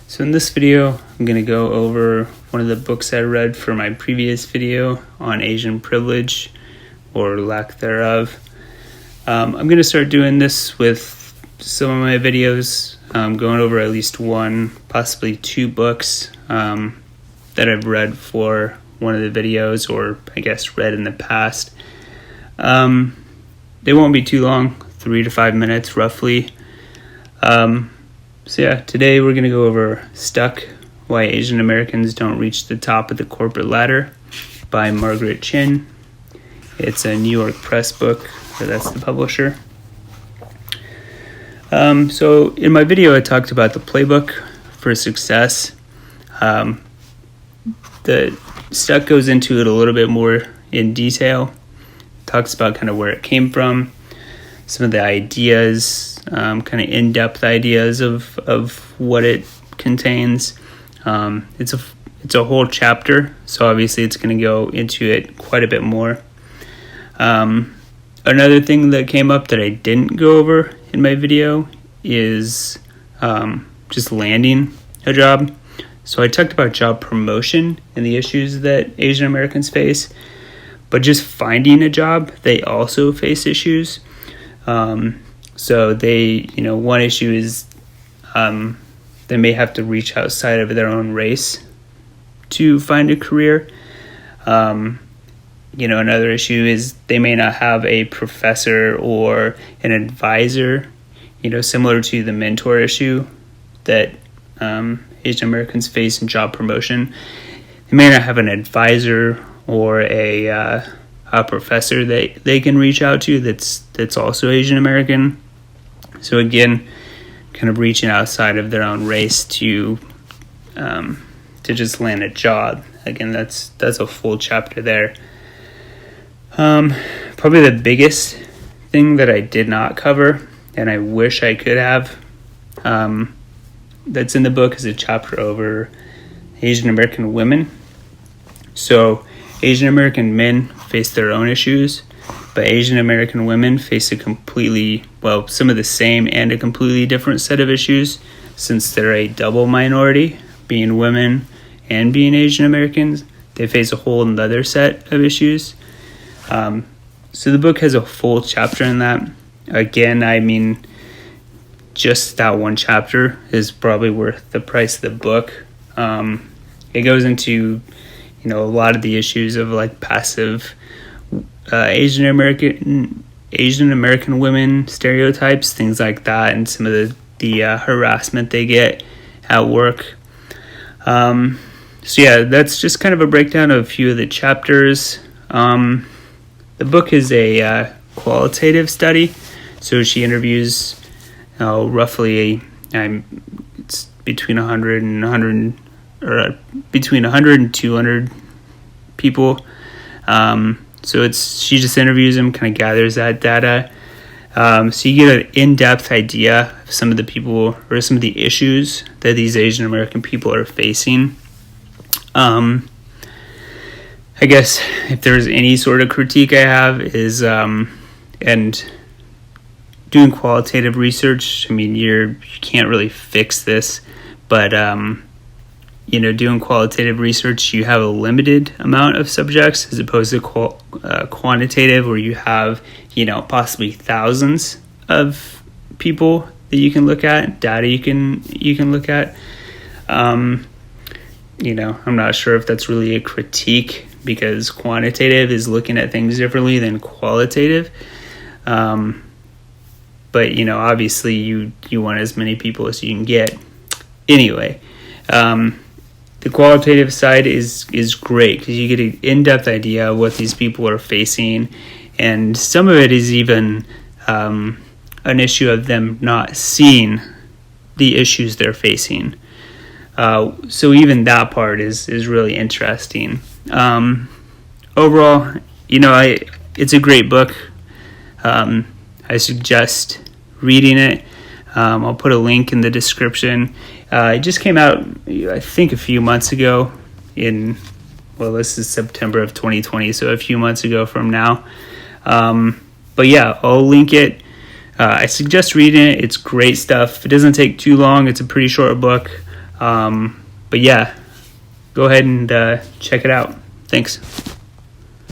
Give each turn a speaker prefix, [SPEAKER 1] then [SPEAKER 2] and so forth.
[SPEAKER 1] So in this video, I'm going to go over one of the books I read for my previous video on Asian privilege or lack thereof. I'm going to start doing this with some of my videos, going over at least one, possibly two books that I've read for one of the videos, or I guess read in the past. They won't be too long, 3 to 5 minutes roughly. Today we're going to go over Stuck, Why Asian Americans Don't Reach the Top of the Corporate Ladder by Margaret Chin. It's a New York Press book, so that's the publisher. So in my video I talked about the playbook for success. The Stuck goes into it a little bit more in detail, talks about kind of where it came from, some of the ideas, kind of in-depth ideas of what it contains. It's a whole chapter, so obviously it's going to go into it quite a bit more. Another thing that came up that I didn't go over in my video is just landing a job. So I talked about job promotion and the issues that Asian Americans face, but just finding a job, they also face issues. So one issue is they may have to reach outside of their own race to find a career. Another issue is they may not have a professor or an advisor, similar to the mentor issue that Asian Americans face in job promotion. They may not have an advisor or a professor that they can reach out to that's also Asian American. So again, kind of reaching outside of their own race to just land a job. Again, that's a full chapter there. Probably the biggest thing that I did not cover, and I wish I could have, that's in the book, is a chapter over Asian American women. So Asian American men face their own issues, but Asian American women face some of the same and a completely different set of issues, since they're a double minority, being women and being Asian Americans. They face a whole another set of issues. So the book has a full chapter in that. Again, I mean, just that one chapter is probably worth the price of the book. It goes into a lot of the issues of like passive Asian American women stereotypes, things like that, and some of the harassment they get at work. That's just kind of a breakdown of a few of the chapters. The book is a qualitative study, so she interviews roughly it's between 100 and 200 people. So she just interviews them, kind of gathers that data. So you get an in-depth idea of some of the people or some of the issues that these Asian American people are facing. I guess if there's any sort of critique I have is, and doing qualitative research, I mean, you can't really fix this, but doing qualitative research, you have a limited amount of subjects as opposed to quantitative, where you have, possibly thousands of people that you can look at, data you can look at. I'm not sure if that's really a critique, because quantitative is looking at things differently than qualitative. But obviously you want as many people as you can get. Anyway, the qualitative side is great because you get an in-depth idea of what these people are facing, and some of it is even an issue of them not seeing the issues they're facing. So even that part is really interesting. Overall, it's a great book. I suggest reading it. I'll put a link in the description. It just came out, I think, a few months ago this is September of 2020, so a few months ago from now. But yeah, I'll link it. I suggest reading it. It's great stuff. It doesn't take too long. It's a pretty short book. But yeah, go ahead and check it out. Thanks.